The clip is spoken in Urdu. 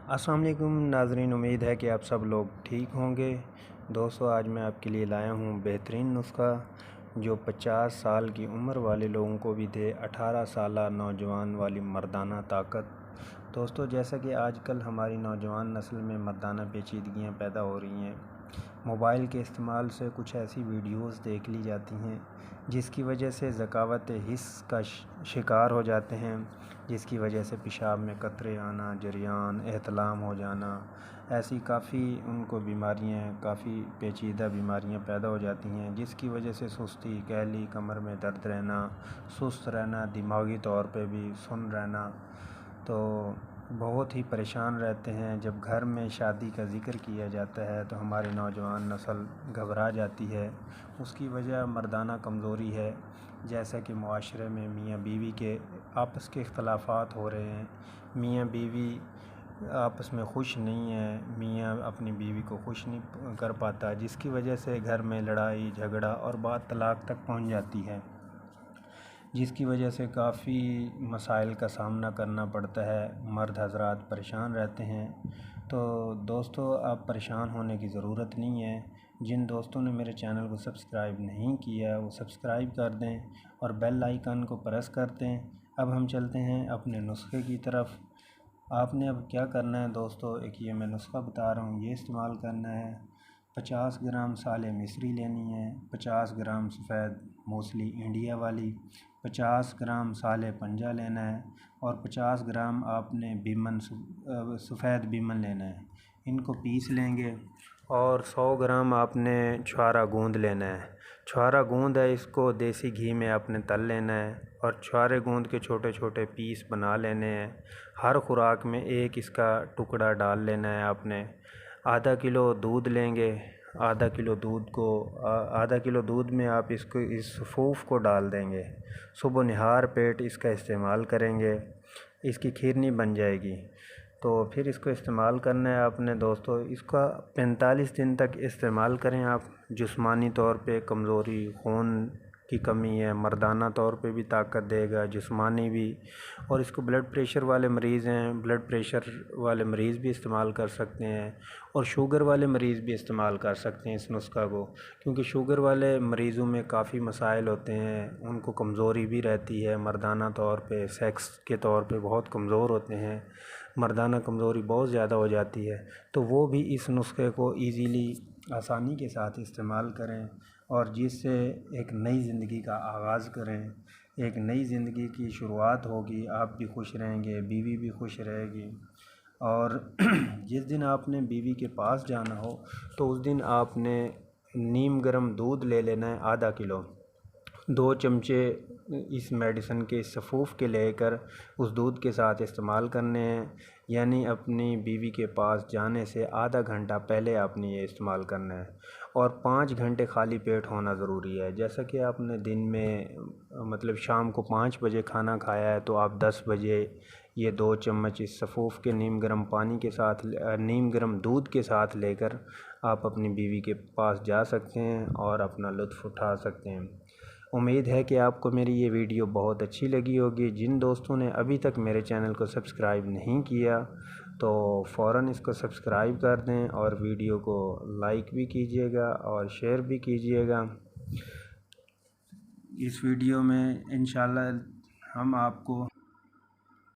السلام علیکم ناظرین، امید ہے کہ آپ سب لوگ ٹھیک ہوں گے۔ دوستو، آج میں آپ کے لیے لایا ہوں بہترین نسخہ جو 50 سال کی عمر والے لوگوں کو بھی دے 18 سالہ نوجوان والی مردانہ طاقت۔ دوستو، جیسا کہ آج کل ہماری نوجوان نسل میں مردانہ پیچیدگیاں پیدا ہو رہی ہیں، موبائل کے استعمال سے کچھ ایسی ویڈیوز دیکھ لی جاتی ہیں جس کی وجہ سے ذکاوت حس کا شکار ہو جاتے ہیں، جس کی وجہ سے پیشاب میں قطرے آنا، جریان، احتلام ہو جانا، ایسی کافی ان کو بیماریاں، کافی پیچیدہ بیماریاں پیدا ہو جاتی ہیں، جس کی وجہ سے سستی، کہلی، کمر میں درد رہنا، سست رہنا، دماغی طور پہ بھی سن رہنا، تو بہت ہی پریشان رہتے ہیں۔ جب گھر میں شادی کا ذکر کیا جاتا ہے تو ہماری نوجوان نسل گھبرا جاتی ہے۔ اس کی وجہ مردانہ کمزوری ہے، جیسا کہ معاشرے میں میاں بیوی کے آپس کے اختلافات ہو رہے ہیں، میاں بیوی آپس میں خوش نہیں ہیں، میاں اپنی بیوی کو خوش نہیں کر پاتا، جس کی وجہ سے گھر میں لڑائی جھگڑا اور بات طلاق تک پہنچ جاتی ہے، جس کی وجہ سے کافی مسائل کا سامنا کرنا پڑتا ہے۔ مرد حضرات پریشان رہتے ہیں۔ تو دوستو، آپ پریشان ہونے کی ضرورت نہیں ہے۔ جن دوستوں نے میرے چینل کو سبسکرائب نہیں کیا وہ سبسکرائب کر دیں اور بیل آئیکن کو پریس کر دیں۔ اب ہم چلتے ہیں اپنے نسخے کی طرف۔ آپ نے اب کیا کرنا ہے دوستو، ایک یہ میں نسخہ بتا رہا ہوں، یہ استعمال کرنا ہے۔ 50 گرام سالے مصری لینی ہے، 50 گرام سفید موسلی انڈیا والی، 50 گرام سالے پنجہ لینا ہے اور 50 گرام آپ نے بیمن سفید بیمن لینا ہے۔ ان کو پیس لیں گے اور 100 گرام آپ نے چھوارا گوند لینا ہے۔ چھوارا گوند ہے، اس کو دیسی گھی میں آپ نے تل لینا ہے اور چھوارے گوند کے چھوٹے چھوٹے پیس بنا لینے ہیں۔ ہر خوراک میں ایک اس کا ٹکڑا ڈال لینا ہے آپ نے۔ آدھا کلو دودھ لیں گے، آدھا کلو دودھ میں آپ اس سفوف کو ڈال دیں گے۔ صبح نہار پیٹ اس کا استعمال کریں گے، اس کی کھیرنی بن جائے گی۔ تو پھر اس کو استعمال کرنا ہے آپ نے دوستو، اس کا 45 دن تک استعمال کریں آپ۔ جسمانی طور پہ کمزوری، خون کی کمی ہے، مردانہ طور پہ بھی طاقت دے گا، جسمانی بھی۔ اور اس کو بلڈ پریشر والے مریض ہیں، بلڈ پریشر والے مریض بھی استعمال کر سکتے ہیں اور شوگر والے مریض بھی استعمال کر سکتے ہیں اس نسخہ کو، کیونکہ شوگر والے مریضوں میں کافی مسائل ہوتے ہیں، ان کو کمزوری بھی رہتی ہے، مردانہ طور پہ سیکس کے طور پہ بہت کمزور ہوتے ہیں، مردانہ کمزوری بہت زیادہ ہو جاتی ہے، تو وہ بھی اس نسخے کو ایزیلی آسانی کے ساتھ استعمال کریں اور جس سے ایک نئی زندگی کا آغاز کریں، ایک نئی زندگی کی شروعات ہوگی۔ آپ بھی خوش رہیں گے، بیوی بھی خوش رہے گی۔ اور جس دن آپ نے بیوی کے پاس جانا ہو تو اس دن آپ نے نیم گرم دودھ لے لینا ہے، آدھا کلو۔ 2 چمچے اس میڈیسن کے سفوف کے لے کر اس دودھ کے ساتھ استعمال کرنے ہیں، یعنی اپنی بیوی کے پاس جانے سے آدھا گھنٹہ پہلے آپ نے یہ استعمال کرنا ہے اور 5 گھنٹے خالی پیٹ ہونا ضروری ہے۔ جیسا کہ آپ نے دن میں مطلب شام کو 5 بجے کھانا کھایا ہے تو آپ 10 بجے یہ 2 چمچ اس سفوف کے نیم گرم پانی کے ساتھ، نیم گرم دودھ کے ساتھ لے کر آپ اپنی بیوی کے پاس جا سکتے ہیں اور اپنا لطف اٹھا سکتے ہیں۔ امید ہے کہ آپ کو میری یہ ویڈیو بہت اچھی لگی ہوگی۔ جن دوستوں نے ابھی تک میرے چینل کو سبسکرائب نہیں کیا تو فوراً اس کو سبسکرائب کر دیں اور ویڈیو کو لائک بھی کیجیے گا اور شیئر بھی کیجیے گا۔ اس ویڈیو میں انشاءاللہ ہم آپ کو